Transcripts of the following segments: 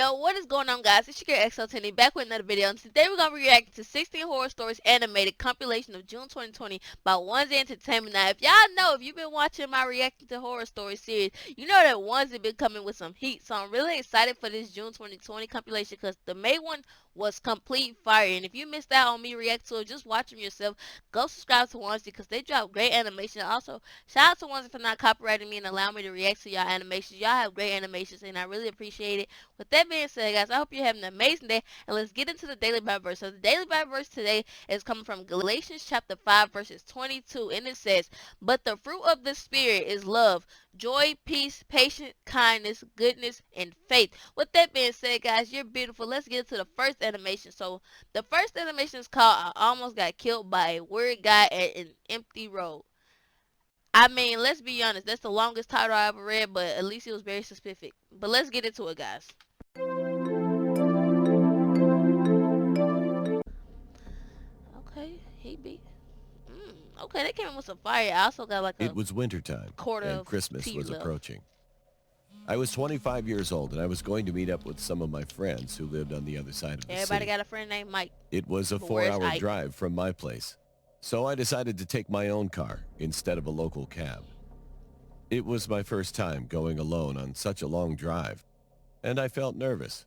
Yo, what is going on, guys? It's your girl XL10 back with another video, and today we're gonna be reacting to 16 Horror Stories animated compilation of June 2020 by Onesie Entertainment. Now, if y'all know, if you've been watching my reacting to horror story series, you know that Onesie been coming with some heat. So I'm really excited for this June 2020 compilation because the May one was complete fire. And if you missed out on me react to it, just watch them yourself. Go subscribe to Onesie because they drop great animation. Also, shout out to Onesie for not copyrighting me and allowing me to react to y'all animations. Y'all have great animations, and I really appreciate it. With that being said, guys, I hope you're having an amazing day, and let's get into the Daily Bible verse. So the Daily Bible verse today is coming from Galatians chapter 5, verses 22, and it says, "But the fruit of the Spirit is love, joy, peace, patience, kindness, goodness, and faith." With that being said, guys, you're beautiful. Let's get into the first animation. So the first animation is called "I Almost Got Killed by a Weird Guy at an Empty Road." I mean, let's be honest, that's the longest title I ever read, but at least it was very specific. But let's get into it, guys. Okay, he beat. Okay, they came in with some fire. I also got like a It was wintertime, quarter and of Christmas tea was left. approaching. I was 25 years old, and I was going to meet up with some of my friends who lived on the other side of the Everybody city. got a friend named Mike. It was a But where's 4-hour Ike? drive from my place, so I decided to take my own car instead of a local cab. It was my first time going alone on such a long drive, and I felt nervous,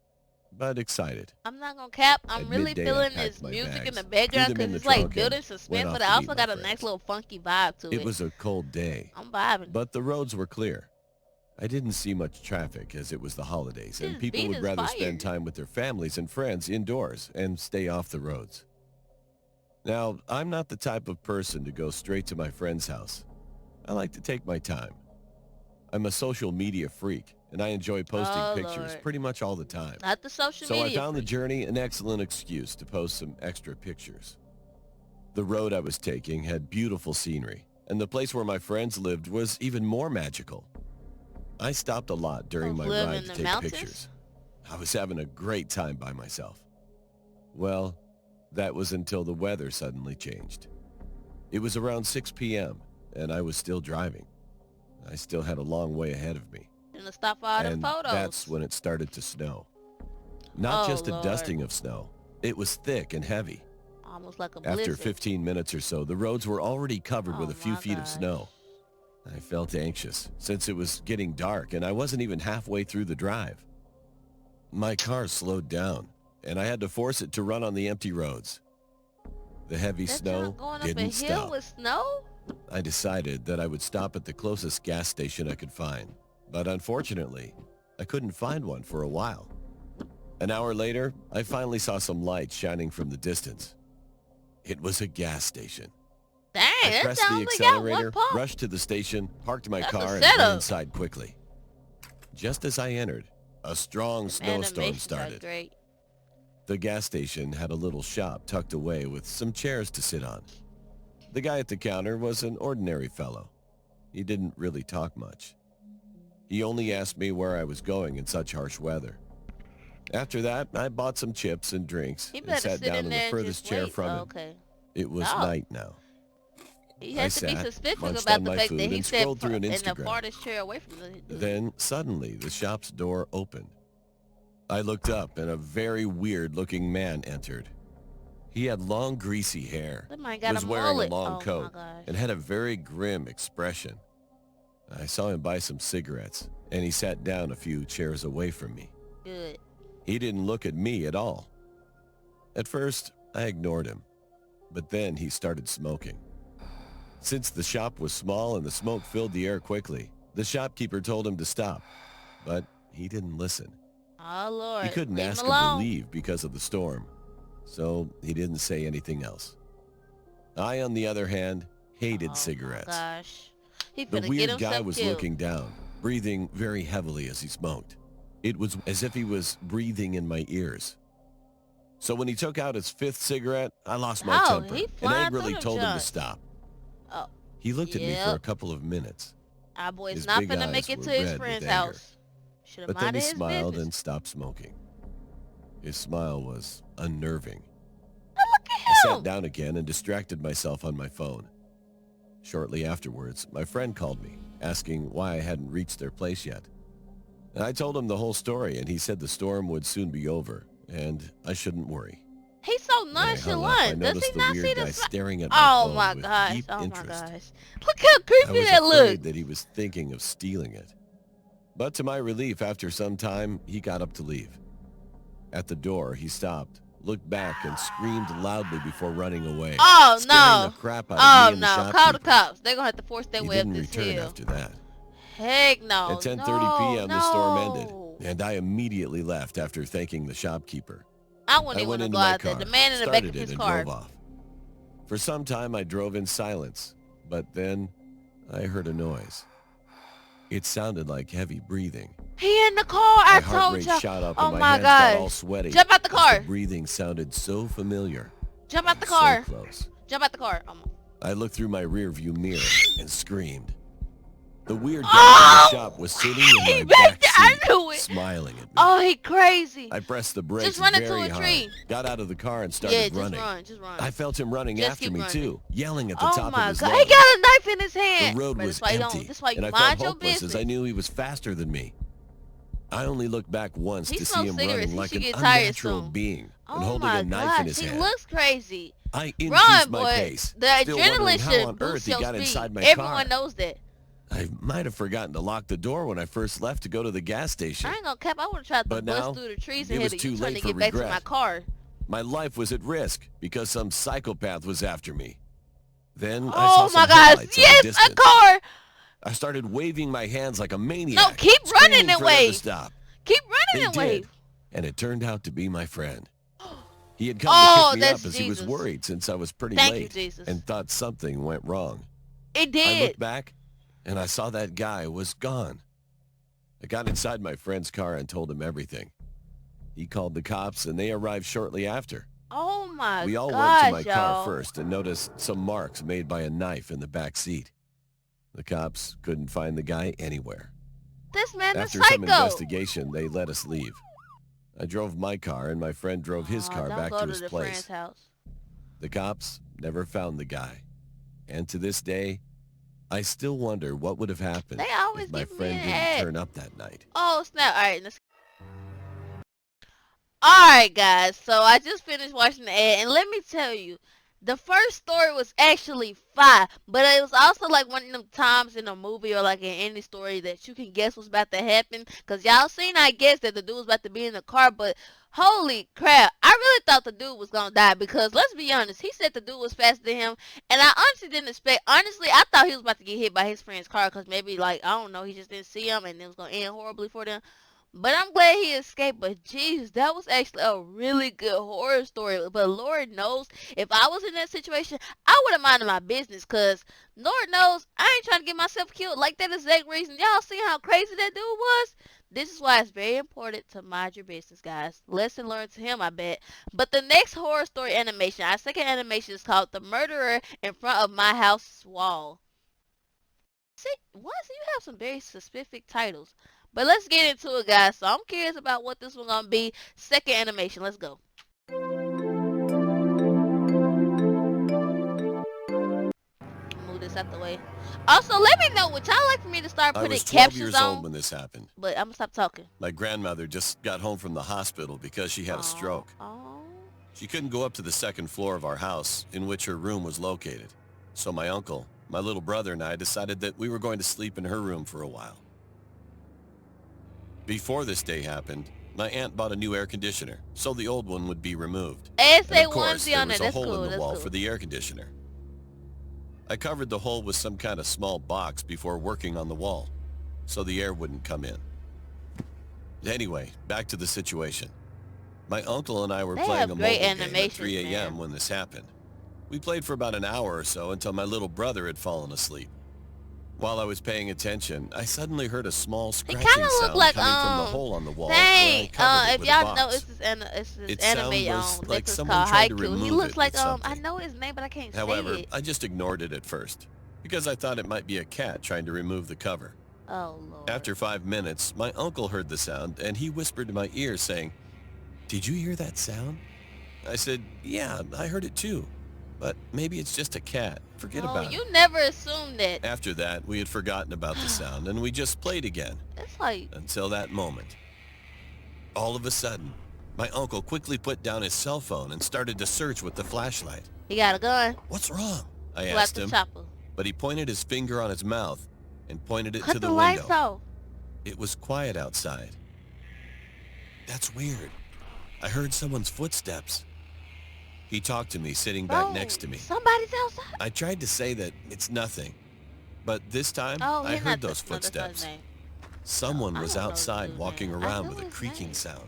but excited. I'm not gonna cap. I'm At really midday, I feeling packed this my music in the bags, background threw them in because the it's like trunk, building and suspense, went but off it to meet also my got a nice friends. little funky vibe to it. It was a cold day, I'm vibing. but the roads were clear. I didn't see much traffic as it was the holidays, and This people beat would is rather fire. spend time with their families and friends indoors and stay off the roads. Now, I'm not the type of person to go straight to my friend's house. I like to take my time. I'm a social media freak, and I enjoy posting Oh, pictures Lord. pretty much all the time. Not the social So I media. found the freak. journey an excellent excuse to post some extra pictures. The road I was taking had beautiful scenery, and the place where my friends lived was even more magical. I stopped a lot during Those my live ride in to the take mountains? pictures. I was having a great time by myself. Well, that was until the weather suddenly changed. It was around 6 p.m., and I was still driving. I still had a long way ahead of me. Gonna stop all them And photos. that's when it started to snow. Not just a Lord. dusting of snow. It was thick and heavy. Almost like a After blizzard. 15 minutes or so, the roads were already covered with Oh a few my feet of gosh. snow. I felt anxious since it was getting dark and I wasn't even halfway through the drive. My car slowed down and I had to force it to run on the empty roads. The heavy That snow junk going up a didn't hill stop. with snow? I decided that I would stop at the closest gas station I could find, but unfortunately, I couldn't find one for a while. An hour later, I finally saw some lights shining from the distance. It was a gas station. Dang, I that pressed the sounds like got accelerator, one pump. rushed to the station, parked my That's a car, and went setup. inside quickly. Just as I entered, a strong snowstorm Animations are started. great. The gas station had a little shop tucked away with some chairs to sit on. The guy at the counter was an ordinary fellow. He didn't really talk much. He only asked me where I was going in such harsh weather. After that, I bought some chips and drinks He and better sat sit down in in the there and furthest just chair wait. from him. Okay. It was Oh. night now. He I has to be sat, specific munched about on the my fact food, that he and said scrolled through an in the Instagram. farthest chair away from the dude. Then, suddenly, the shop's door opened. I looked up, and a very weird-looking man entered. He had long, greasy hair, That man got was a wearing mullet. a long Oh coat, my gosh. and had a very grim expression. I saw him buy some cigarettes, and he sat down a few chairs away from me. Good. He didn't look at me at all. At first, I ignored him, but then he started smoking. Since the shop was small and the smoke filled the air quickly, the shopkeeper told him to stop, but he didn't listen. Oh Lord. He couldn't Leave ask him him to alone. leave because of the storm, so he didn't say anything else. I, on the other hand, hated Oh cigarettes. my gosh. He The finna get weird himself guy was killed. looking down, breathing very heavily as he smoked. It was as if he was breathing in my ears. So when he took out his fifth cigarette, I lost my Oh, temper he and flying angrily through them told him to joints. stop. Oh, He looked at me for a yep. couple of minutes, Our boy's His not big finna eyes make it were to his red with friend's anger. house. Should have but then minded he his smiled business. and stopped smoking. His smile was unnerving. Oh, look I at sat him. down again and distracted myself on my phone. Shortly afterwards, my friend called me, asking why I hadn't reached their place yet. I told him the whole story, and he said the storm would soon be over, and I shouldn't worry. He's so When I hung up, I nonchalant. Does noticed he the not weird see guy the staring at my Oh phone my with gosh. deep Oh my interest. gosh. Look how I creepy was that afraid looks. that he was thinking of stealing it. But to my relief, after some time, he got up to leave. At the door, he stopped, looked back, and screamed loudly before running away, Oh scaring no. the crap out of Oh me and the no. shopkeeper. Call the cops. They're gonna have to force their He way up didn't this return hill. after that. Heck no. At 10:30 No, p.m., the storm ended, no. and I immediately left after thanking the shopkeeper. I wouldn't I even went want to into go my out there. car, The man in the back started of it, his and car. drove off. For some time, I drove in silence, but then I heard a noise. It sounded like heavy breathing. He in the car. I My heart told rate you. shot up Oh and my my hands got all gosh. sweaty. Jump out the as car. The breathing sounded so familiar. Jump out the So car. close. Jump out the car. I looked through my rearview mirror and screamed. The weird guy Oh! in the shop was sitting in He my back back there. I seat, knew it. smiling at me. Oh, he crazy. I pressed the brakes Just run into very a hard, tree. got out of the car and started Yeah, just running. run. Just run. I felt him running Just after keep me running. too, yelling at the Oh top my of his god. lungs. He got a knife in his hand. The road But was that's why you empty, don't. That's why you and I mind felt your hopeless business. as I knew he was faster than me. I only looked back once He to see smokes him cigarettes. running He like should an get tired unnatural soon. being and Oh holding my a knife gosh. in his He hand. looks crazy. I increased Run, my boy. pace, The still wondering adrenaline how should on boost earth he your got speed. inside my Everyone car. knows that. I might have forgotten to lock the door when I first left to go to the gas station. I ain't gonna cap. I would have tried to But bust now, through the trees it and was hit it. too You trying to late for get back to my regret. car. My life was at risk because some psychopath was after me. Then I saw Oh some my gosh. headlights at a Yes, a distance. car. I started waving my hands like a maniac. No, keep running screaming and for them to wave. stop. Keep They running and did, wave. and it turned out to be my friend. He had come Oh, to pick me that's up as he was Jesus. worried since I was pretty Thank you, late Jesus. and thought something went wrong. It I did. looked back, and I saw that guy was gone. I got inside my friend's car and told him everything. He called the cops, and they arrived shortly after. Oh my We all gosh, went to my car y'all. first and noticed some marks made by a knife in the back seat. The cops couldn't find the guy anywhere. This man is After psycho. some investigation, they let us leave. I drove my car, and my friend drove his Aw, car don't back go to his the place. friend's house. The cops never found the guy. And to this day, I still wonder what would have happened They always if my give me friend an didn't ad. turn up that night. Oh snap! All right, let's. All right, guys. So I just finished watching the ad, and let me tell you, the first story was actually fire, but it was also like one of them times in a movie or like in any story that you can guess what's about to happen. Cause y'all seen, I guess, that the dude was about to be in the car, but holy crap, I really thought the dude was gonna die because let's be honest, he said the dude was faster than him, and I honestly didn't expect. Honestly, I thought he was about to get hit by his friend's car, cause maybe like I don't know, he just didn't see him and it was gonna end horribly for them. But I'm glad he escaped. But jeez, that was actually a really good horror story. But Lord knows, if I was in that situation, I would have minded my business. Cause Lord knows, I ain't trying to get myself killed. Like that exact reason. Y'all see how crazy that dude was? This is why it's very important to mind your business, guys. Lesson learned to him, I bet. But the next horror story animation, our second animation is called The Murderer in Front of My House Wall. See, once you have some very specific titles. But let's get into it, guys. So I'm curious about what this one's gonna be. Second animation, let's go. Move this out the way. Also, let me know, would y'all like for me to start I putting was 12 captions years on? old when this happened. But I'm gonna stop talking. My grandmother just got home from the hospital because she had a stroke. Oh. She couldn't go up to the second floor of our house, in which her room was located. So my uncle, my little brother, and I decided that we were going to sleep in her room for a while. Before this day happened, my aunt bought a new air conditioner, so the old one would be removed. And ASA of course, onesie there on was it. a That's hole cool. in the That's wall cool. for the air conditioner. I covered the hole with some kind of small box before working on the wall, so the air wouldn't come in. Anyway, back to the situation. My uncle and I were They playing have a great mobile game at animations, 3 a.m. man. when this happened. We played for about an hour or so until my little brother had fallen asleep. While I was paying attention, I suddenly heard a small scratching kinda look sound like, coming from the hole on the wall. where I Dang, covered it if with a y'all box. know, it's this Its anime sound was on like Netflix someone called tried to Haikyuu. He remove looks it like with I something. know his name, but I can't However, say it. I just ignored it at first, because I thought it might be a cat trying to remove the cover. Oh Lord. After 5 minutes, my uncle heard the sound, and he whispered to my ear, saying, "Did you hear that sound?" I said, "Yeah, I heard it too." But maybe it's just a cat. Forget No, about it. you never assumed that. After that, we had forgotten about the sound and we just played again. It's like, Until that moment. All of a sudden, my uncle quickly put down his cell phone and started to search with the flashlight. he got a gun. What's wrong? I Pull out asked the him, chopper. but he pointed his finger on his mouth and pointed it Cut to the the lights window. off. It was quiet outside. That's weird. I heard someone's footsteps. He talked to me sitting back Bro, next to me. somebody's outside. I tried to say that it's nothing, but this time Oh, I he heard not those the, no, that's not his footsteps. name. Someone I was don't know outside his walking name. I around know with a his creaking name. sound.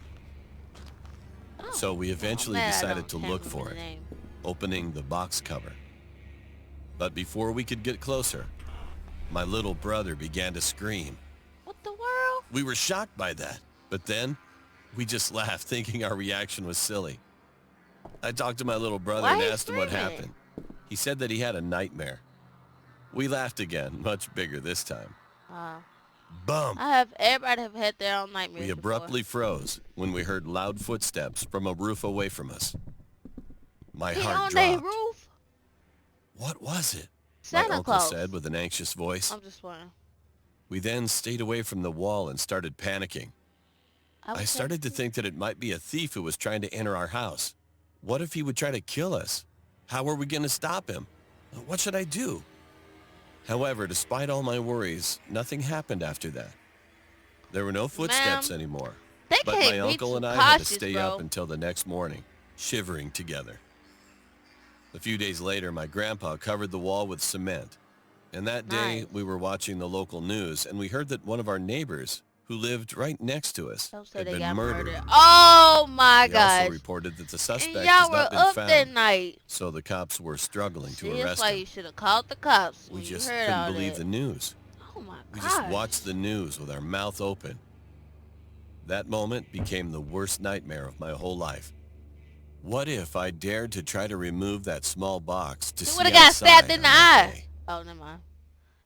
Oh. So we eventually Man, I decided don't to can't look remember for the it, name. opening the box cover. But before we could get closer, my little brother began to scream. What the world? We were shocked by that, but then we just laughed, thinking our reaction was silly. I talked to my little brother Why and he asked him what screaming? happened. He said that he had a nightmare. We laughed again, much bigger this time. Bump! Everybody have had their own nightmares. We abruptly froze when we heard loud footsteps from a roof away from us. My He heart on their dropped. roof. What was it? Santa my uncle Claus. said with an anxious voice. I'm just wondering. We then stayed away from the wall and started panicking. I started to think that it might be a thief who was trying to enter our house. What if he would try to kill us? How are we going to stop him? What should I do? However, despite all my worries, nothing happened after that. There were no footsteps anymore. They But can't my be uncle too and I had to cautious, stay bro. up until the next morning, shivering together. A few days later, my grandpa covered the wall with cement. And that day, Nice. we were watching the local news, and we heard that one of our neighbors, who lived right next to us, Don't say had they been got murdered. murdered. Oh my They also gosh. reported that the And suspect y'all has were not been up that found, night. so the cops were struggling See, to that's arrest why him. you should have called the cops We when you just heard couldn't all believe that. the news. Oh my We gosh. just watched the news with our mouth open. That moment became the worst nightmare of my whole life. What if I dared to try to remove that small box to He see would have got outside stabbed in on the that eye. day? Oh, never mind.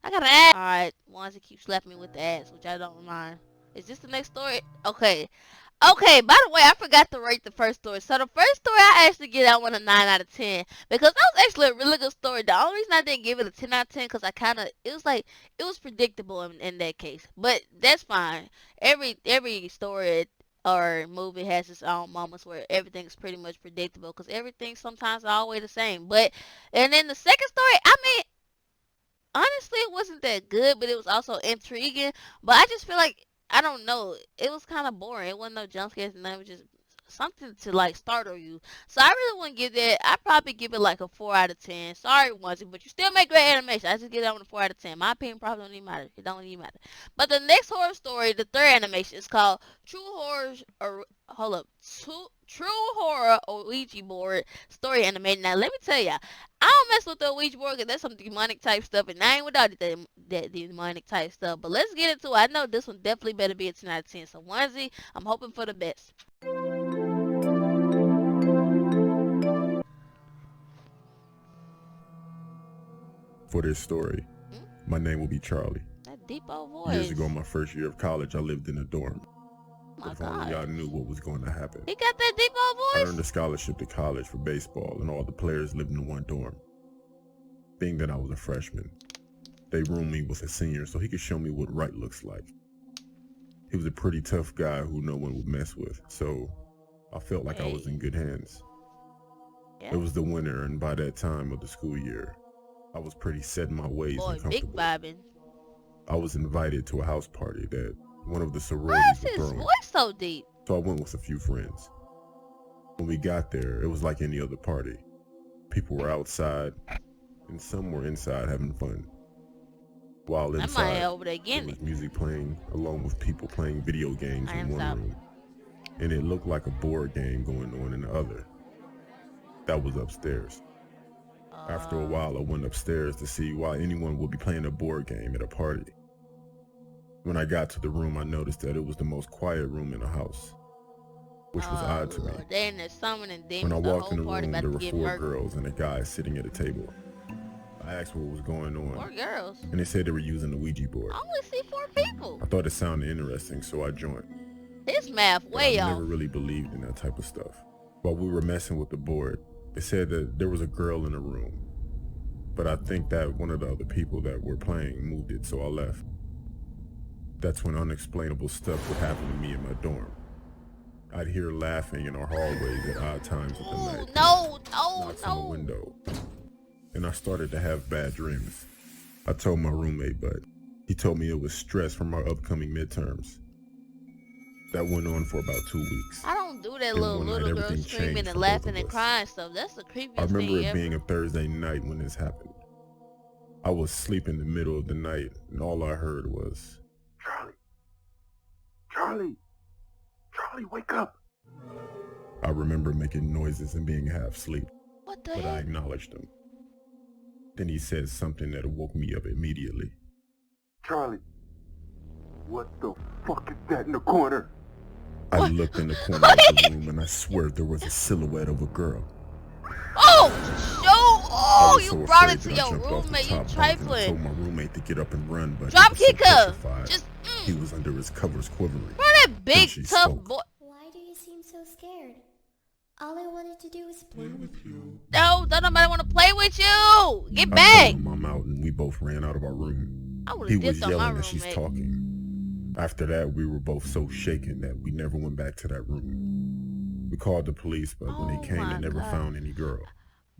I got an ad. Alright, ones that keep slapping me with the ads, which I don't mind. Is this the next story? Okay. Okay, by the way, I forgot to rate the first story. So the first story, I actually give that one a 9 out of 10. Because that was actually a really good story. The only reason I didn't give it a 10 out of 10, because it was predictable in that case. But that's fine. Every story or movie has its own moments where everything's pretty much predictable. Because everything sometimes is always the same. And then the second story, I mean, honestly, it wasn't that good, but it was also intriguing. But I just feel like, I don't know, it was kind of boring. It wasn't no jump scares, and it was just something to like startle you. So I really wouldn't give that. I'd probably give it like a 4 out of 10. Sorry, Onesie, but you still make great animation. I just give that one a 4 out of 10. My opinion probably don't even matter. It don't even matter. But the next horror story, the third animation, is called True Horror Ouija Board Story Animated. Now let me tell ya, I don't mess with the Ouija board because that's some demonic type stuff, and I ain't without that demonic type stuff. But let's get into it. I know this one definitely better be a 10 out of 10. So Onesie, I'm hoping for the best. For this story, my name will be Charlie. That deep old voice. Years ago, my first year of college, I lived in a dorm. Oh my If only y'all God. knew what was going to happen. He got that deep old I voice? earned a scholarship to college for baseball, and all the players lived in one dorm. Being that I was a freshman, they roomed me with a senior so he could show me what right looks like. He was a pretty tough guy who no one would mess with, so I felt like I was in good hands. Yeah. It was the winter, and by that time of the school year, I was pretty set in my ways Boy, and big comfortable. vibing. I was invited to a house party that one of the Why sororities is was his throwing, voice so deep? so I went with a few friends. When we got there, it was like any other party. People were outside, and some were inside having fun. While I might inside, head over there there again. was music playing, along with people playing video games I am in one sorry. room. And it looked like a board game going on in the other. That was upstairs. After a while, I went upstairs to see why anyone would be playing a board game at a party. When I got to the room, I noticed that it was the most quiet room in the house, which was odd to me. Lord, they in there summoning When demons. I The walked in whole the party room, about there to were get 4 murdered. girls and a guy sitting at a table. I asked what was going on, 4 girls. and they said they were using the Ouija board. I only see 4 people. I thought it sounded interesting, so I joined. His math But way I've off. never really believed in that type of stuff. While we were messing with the board, They said that there was a girl in the room, but I think that one of the other people that were playing moved it, so I left. That's when unexplainable stuff would happen to me in my dorm. I'd hear laughing in our hallways at odd times of the night. Knocks on the window. And I started to have bad dreams. I told my roommate, but he told me it was stress from our upcoming midterms. That went on for about 2 weeks. I don't do that Then little one night, girl everything screaming changed and for both laughing of and us. crying stuff. That's the creepiest I remember thing it ever. being a Thursday night when this happened. I was asleep in the middle of the night, and all I heard was, Charlie, wake up. I remember making noises and being half asleep, What the but I heck? acknowledged him. Then he said something that woke me up immediately. Charlie, what the fuck is that in the corner? I What? looked in the corner of the room, and I swear there was a silhouette of a girl. Oh, I oh, was you so brought afraid it to that I your jumped off the roommate. You top bunk and I told trifling. my roommate to get up and run, but Drop he was so kick her. petrified. Just, He was under his covers quivering. bro, that big she tough spoke. boy. Why do you seem so scared? All I wanted to do was play with you. No, don't nobody want to play with you. Get I back. told him I'm out, and we both ran out of our room. I would He have was dipped on my yelling as she's roommate. talking. After that, we were both so shaken that we never went back to that room. We called the police, but when Oh they came, my they never God. found any girl.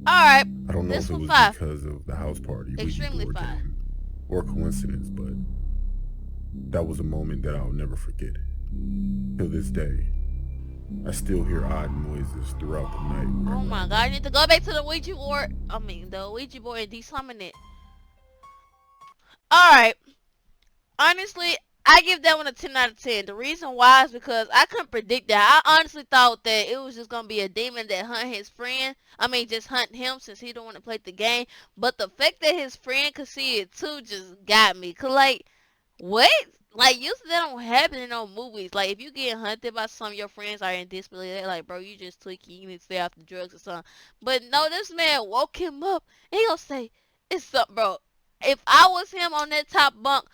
Alright, I don't know this if it one was fine. because of the house party, Ouija Extremely board fine. game, or coincidence, but that was a moment that I'll never forget. Till this day, I still hear odd noises throughout the night. Oh my god, you need to go back to the Ouija board. The Ouija board and desummon it. Alright. Honestly, I give that one a 10 out of 10. The reason why is because I couldn't predict that. I honestly thought that it was just going to be a demon that hunt his friend. Just hunt him since he don't want to play the game. But the fact that his friend could see it too just got me. Cause like, what? Like, usually that don't happen in no movies. Like, if you get hunted by some of your friends are in disbelief, they're like, bro, you just tweaking, you need to stay off the drugs or something. But no, this man woke him up, and he gonna say, it's up, bro. If I was him on that top bunk,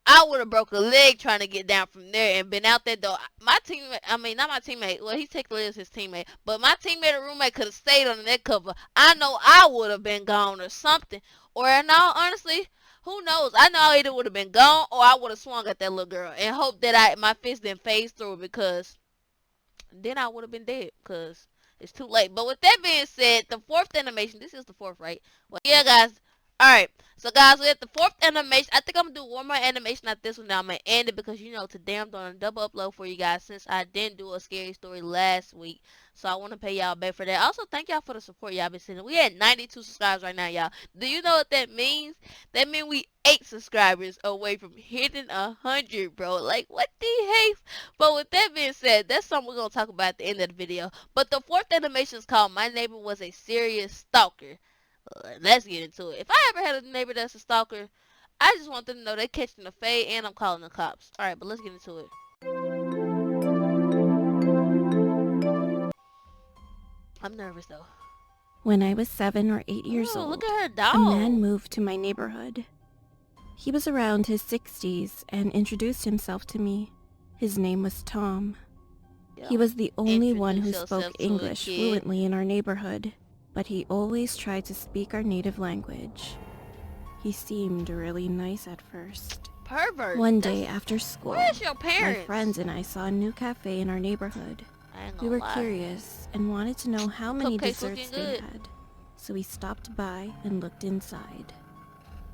I would have broke a leg trying to get down from there and been out that door. My teammate, not my teammate, well, he technically is his teammate, but my teammate or roommate could have stayed under that cover. I know I would have been gone or something. Or in all honestly, who knows? I know I either would have been gone or I would have swung at that little girl and hope that my fist didn't phase through, because then I would have been dead because it's too late. But with that being said, the fourth animation, this is the fourth, right? Well, yeah, guys. Alright, so guys, we're at the fourth animation. I think I'm going to do one more animation at this one. Now I'm going to end it because, today I'm doing a double upload for you guys since I didn't do a scary story last week. So I want to pay y'all back for that. Also, thank y'all for the support y'all been sending. We at 92 subscribers right now, y'all. Do you know what that means? That means we 8 subscribers away from hitting 100, bro. Like, what the heck? But with that being said, that's something we're going to talk about at the end of the video. But the fourth animation is called My Neighbor Was a Serious Stalker. Let's get into it. If I ever had a neighbor that's a stalker, I just want them to know they're catching the fade and I'm calling the cops. Alright, but let's get into it. I'm nervous though. When I was 7 or 8 years Ooh, old, look at her a dog. man moved to my neighborhood. He was around his 60s and introduced himself to me. His name was Tom. Yeah. He was the only one who Introduce yourself spoke to a English kid. fluently in our neighborhood, but he always tried to speak our native language. He seemed really nice at first. Pervert. One day after school, Where's your my parents? friends and I saw a new cafe in our neighborhood. I ain't We gonna were lie. curious and wanted to know how many Cupcakes desserts looking they good. had, so we stopped by and looked inside.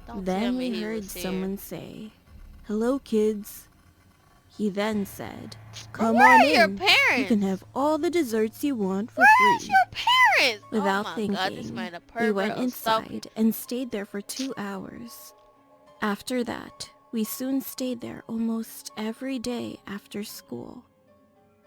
Don't tell Then me we he heard was here. someone say, "Hello, kids." He then said, "Come Where on are your in. parents? You can have all the desserts you want for Where's free." your parents? Without oh my thinking, God, this man a pervert, we went a stalker. inside and stayed there for 2 hours. After that, we soon stayed there almost every day after school.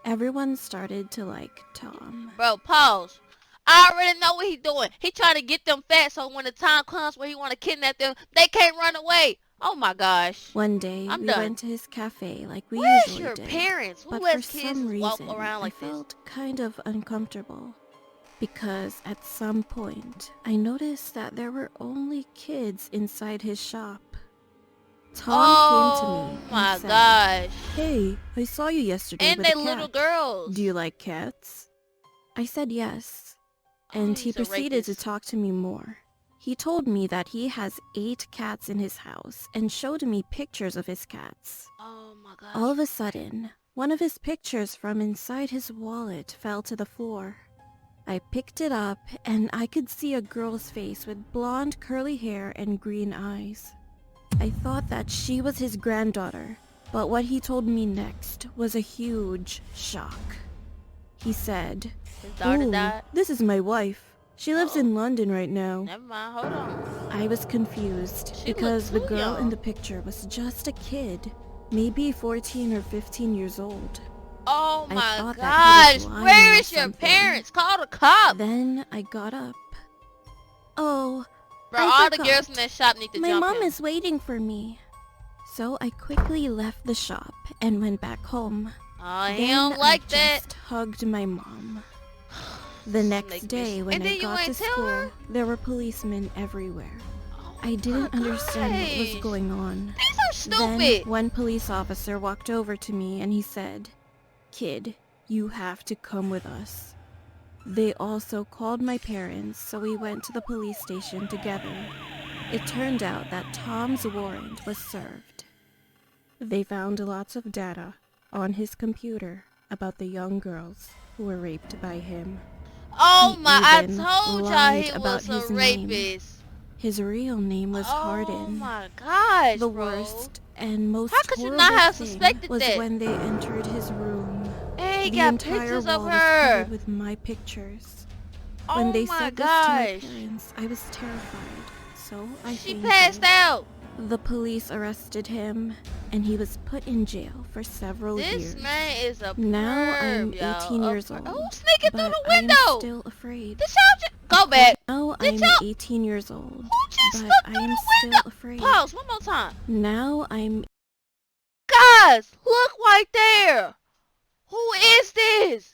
Everyone started to like Tom. Bro, pause. I already know what he doing. He trying to get them fat so when the time comes where he want to kidnap them, they can't run away. Oh my gosh. One day, I'm we done. went to his cafe like we Where's usually your did. parents? Who But for lets kids some walk reason, around like I this? felt kind of uncomfortable. Because at some point, I noticed that there were only kids inside his shop. Tom came to me Oh my and said, gosh. "Hey, I saw you yesterday And with they a cat. little girls. Do you like cats?" I said yes. and he he's a proceeded to rapist. talk to me more. He told me that he has 8 cats in his house and showed me pictures of his cats. Oh my gosh. All of a sudden, one of his pictures from inside his wallet fell to the floor. I picked it up and I could see a girl's face with blonde curly hair and green eyes. I thought that she was his granddaughter, but what he told me next was a huge shock. He said, His daughter "Ooh, died. this is my wife. She lives in London right now." Never mind. Hold on. I was confused She because the looked too girl in young. the picture was just a kid, maybe 14 or 15 years old. Oh I my thought that gosh. he was lying Where or is your something. parents? Call the cops. Then I got up. Oh, Bro, I all the forgot. girls in that shop need to My jump mom him. is waiting for me. So I quickly left the shop and went back home. Oh, he Then don't like I that. just hugged my mom. The next Snake day bitch. when And I then you got to ain't tell school, her? there were policemen everywhere. Oh I didn't my understand what was gosh. going on. These are Then stupid. one police officer walked over to me and he said, "Kid, you have to come with us." They also called my parents, so we went to the police station together. It turned out that Tom's warrant was served. They found lots of data on his computer about the young girls who were raped by him. Oh He my, I even told y'all lied he about was a his name. rapist. His real name was Oh Hardin. my gosh, The bro. worst and most How could you horrible not have thing suspected was that? when they entered his room. And he The got entire pictures wall of was her. covered with my pictures. Oh When they my said this to my gosh. parents, I was terrified, so I She fainted. passed out. The police arrested him, and he was put in jail for several This years. man is a Now I'm perv, y'all. 18 A years perv. old, Who's sneaking through but the I am window? still afraid. Did y'all just go back? Now Did I'm y'all- 18 years old, Who just but snuck I through am the still window? afraid. Pause one more time. Now I'm Guys, look right there. Who is this?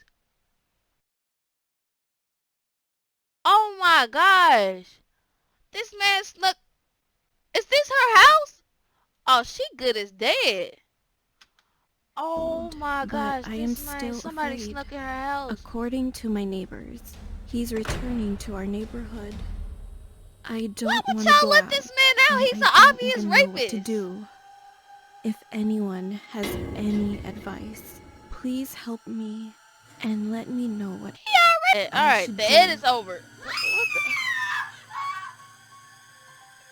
Oh my gosh. This man snuck. Is this her house? Oh, she good as dead. Oh my But gosh. I am This man, still somebody afraid. snuck in her house. According to my neighbors, he's returning to our neighborhood. I Why don't would want to y'all go let out. this man out? and He's I an don't obvious even know what to rapist. do. If anyone has any advice, please help me and let me know what. I Alright, should the do. edit is over. What the?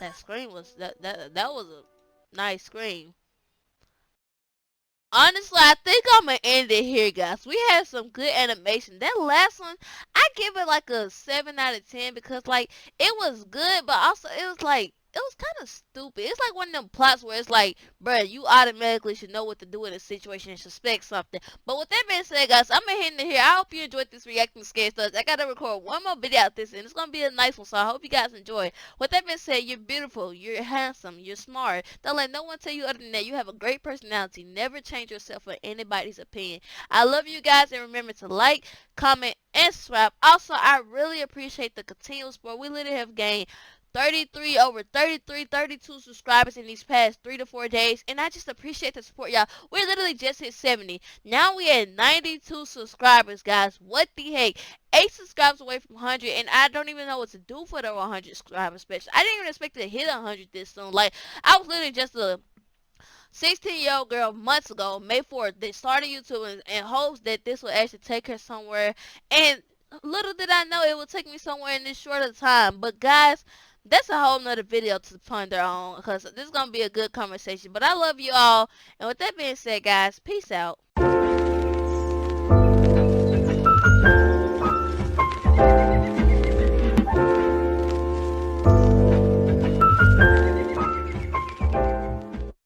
That scream was that was a nice scream. Honestly, I think I'm gonna end it here, guys. We had some good animation. That last one, I give it like a 7 out of 10 because like it was good, but also it was like it was kind of stupid. It's like one of them plots where it's like, bruh, you automatically should know what to do in a situation and suspect something. But with that being said, guys, I'm gonna end it here. I hope you enjoyed this reacting scare stuff. I gotta record one more video out this, and it's gonna be a nice one. So I hope you guys enjoy. With that being said, you're beautiful, you're handsome, you're smart. Don't let no one tell you other than that. You have a great personality. Never change yourself for anybody's opinion. I love you guys, and remember to like, comment, and subscribe. Also, I really appreciate the continual support. We literally have gained 32 subscribers in these past 3 to 4 days, and I just appreciate the support, y'all. We literally just hit 70. Now we at 92 subscribers, guys. What the heck? 8 subscribers away from 100, and I don't even know what to do for the 100 subscribers special. I didn't even expect to hit 100 this soon. Like, I was literally just a 16-year-old girl months ago, May 4th, that started YouTube in hopes that this would actually take her somewhere, and little did I know it would take me somewhere in this short of time. But guys, that's a whole nother video to ponder on, because this is going to be a good conversation. But I love you all, and with that being said, guys, peace out.